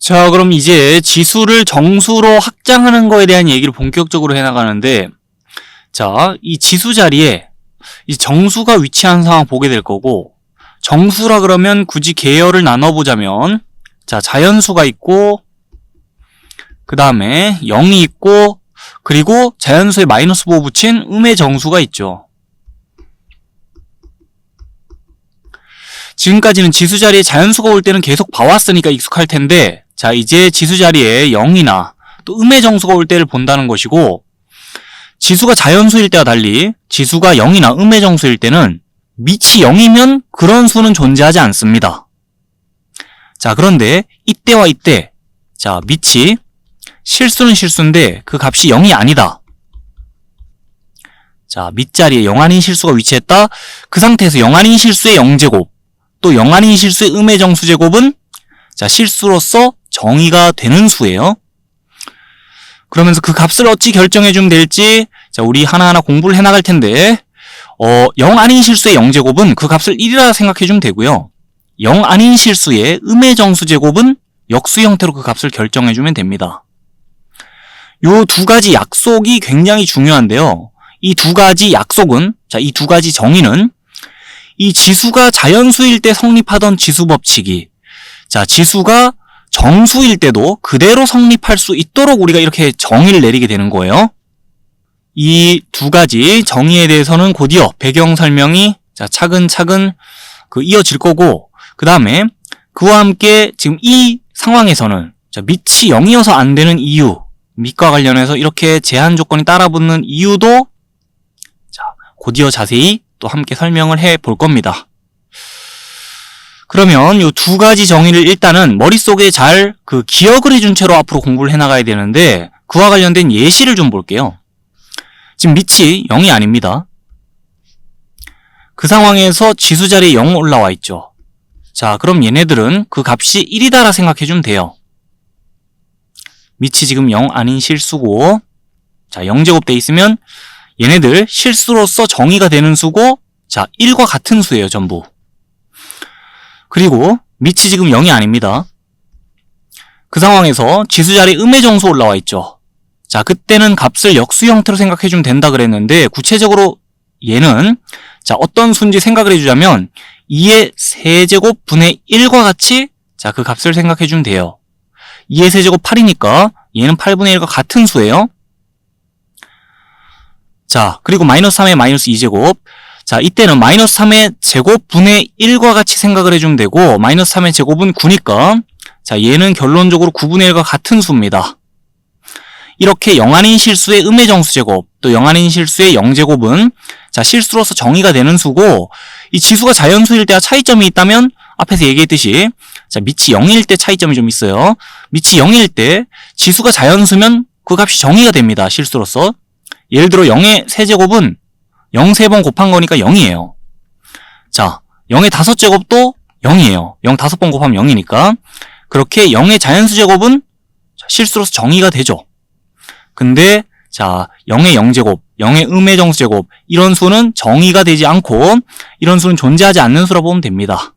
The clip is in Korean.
자, 그럼 이제 지수를 정수로 확장하는 거에 대한 얘기를 본격적으로 해나가는데, 자, 이 지수 자리에 이 정수가 위치한 상황 보게 될 거고, 정수라 그러면 굳이 계열을 나눠보자면, 자, 자연수가 있고, 그 다음에 0이 있고, 그리고 자연수에 마이너스 보호 붙인 음의 정수가 있죠. 지금까지는 지수 자리에 자연수가 올 때는 계속 봐왔으니까 익숙할 텐데, 자, 이제 지수 자리에 0이나 또 음의 정수가 올 때를 본다는 것이고, 지수가 자연수일 때와 달리 지수가 0이나 음의 정수일 때는 밑이 0이면 그런 수는 존재하지 않습니다. 자, 그런데 이때와 이때, 자, 밑이 실수는 실수인데 그 값이 0이 아니다. 자, 밑자리에 0 아닌 실수가 위치했다. 그 상태에서 0 아닌 실수의 0제곱, 또 0 아닌 실수의 음의 정수 제곱은 자, 실수로서 정의가 되는 수예요. 그러면서 그 값을 어찌 결정해주면 될지, 자, 우리 하나하나 공부를 해나갈 텐데, 0 아닌 실수의 0제곱은 그 값을 1이라 생각해주면 되고요. 0 아닌 실수의 음의 정수 제곱은 역수 형태로 그 값을 결정해주면 됩니다. 요 두 가지 약속이 굉장히 중요한데요. 이 두 가지 약속은, 자, 이 두 가지 정의는 이 지수가 자연수일 때 성립하던 지수 법칙이, 자, 지수가 정수일 때도 그대로 성립할 수 있도록 우리가 이렇게 정의를 내리게 되는 거예요. 이 두 가지 정의에 대해서는 곧이어 배경 설명이 자, 차근차근 이어질 거고, 그 다음에 그와 함께 지금 이 상황에서는 자, 밑이 0이어서 안 되는 이유, 밑과 관련해서 이렇게 제한 조건이 따라붙는 이유도 자, 곧이어 자세히 또 함께 설명을 해 볼 겁니다. 그러면 이 두 가지 정의를 일단은 머릿속에 잘 기억을 해준 채로 앞으로 공부를 해나가야 되는데, 그와 관련된 예시를 좀 볼게요. 지금 밑이 0이 아닙니다. 그 상황에서 지수 자리에 0 올라와 있죠. 자, 그럼 얘네들은 그 값이 1이다라 생각해주면 돼요. 밑이 지금 0 아닌 실수고, 자, 0제곱 돼 있으면 얘네들 실수로서 정의가 되는 수고, 자, 1과 같은 수예요, 전부. 그리고 밑이 지금 0이 아닙니다. 그 상황에서 지수 자리에 음의 정수 올라와 있죠. 자, 그때는 값을 역수 형태로 생각해주면 된다 그랬는데, 구체적으로 얘는 자, 어떤 수인지 생각을 해주자면 2의 세제곱 분의 1과 같이 자, 그 값을 생각해주면 돼요. 2의 세제곱 8이니까 얘는 8분의 1과 같은 수예요. 자, 그리고 마이너스 3의 마이너스 2제곱, 자, 이때는 마이너스 3의 제곱 분의 1과 같이 생각을 해주면 되고, 마이너스 3의 제곱은 9니까 자, 얘는 결론적으로 9분의 1과 같은 수입니다. 이렇게 0 아닌 실수의 음의 정수 제곱, 또 0 아닌 실수의 0제곱은 자, 실수로서 정의가 되는 수고, 이 지수가 자연수일 때와 차이점이 있다면 앞에서 얘기했듯이 자, 밑이 0일 때 차이점이 좀 있어요. 밑이 0일 때 지수가 자연수면 그 값이 정의가 됩니다. 실수로서. 예를 들어 0의 세제곱은 0 3번 곱한 거니까 0이에요. 자, 0의 5제곱도 0이에요. 0 5번 곱하면 0이니까. 그렇게 0의 자연수 제곱은 실수로서 정의가 되죠. 근데 자, 0의 0제곱, 0의 음의 정수 제곱, 이런 수는 정의가 되지 않고 이런 수는 존재하지 않는 수라고 보면 됩니다.